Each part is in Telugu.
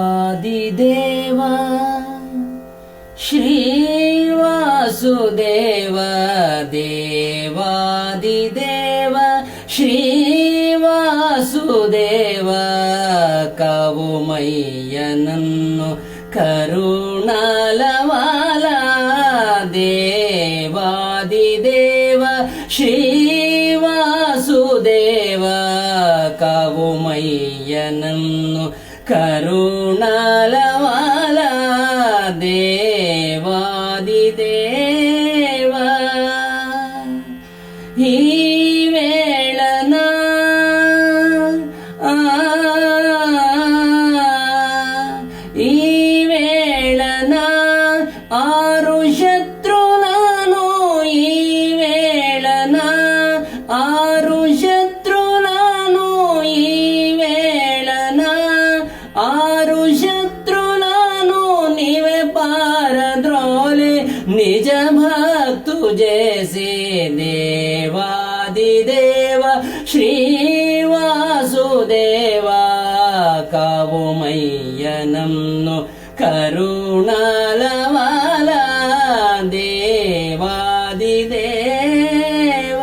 దేవాదిదేవ శ్రీవాసుదేవ దేవాదిదేవ శ్రీవాసుదేవ కావుమయ్య నన్ను కరుణాలవాల దేవాదిదేవ శ్రీవాసుదేవ కావుమయ్య నన్ను కరుణాలవాల దేవాదిదేవ ఈ వేళన ఈ వేళన ఆరు శత్రులను ఈ వేళన ఆరు శత్రులను ఈ వేళన ఆరు శత్రులను నీవే పారద్రోలే నిజ భక్తు చేసి దేవాదిదేవ శ్రీవాసుదేవ కావుమయ్య నన్ను కరుణాలవాల దేవాదిదేవ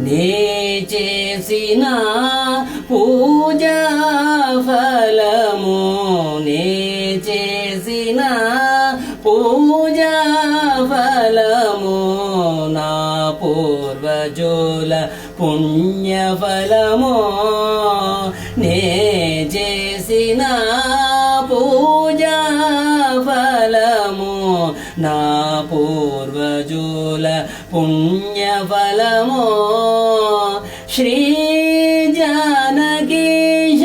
నే చేసిన పూజా ఫలము నే చేసిన పూజా ఫలము నా పూర్వజుల పుణ్యఫలము నే చేసిన పూజా ఫలము నా పూర్వజుల పుణ్యఫలము శ్రీ జానకీశ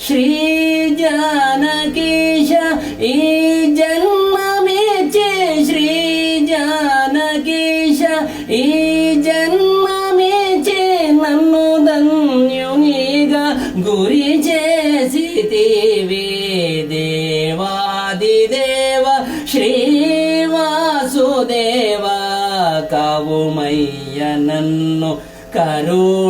శ్రీ జానకీశ ఈ జన్మమిచ్చే శ్రీ జానకీశ ఈ జన్మమిచ్చే నన్ను ధన్యునిగా గురి చేసితివి దేవాదిదేవ శ్రీవాసుదేవ కావుమయ్య నన్ను కరుణాలవాల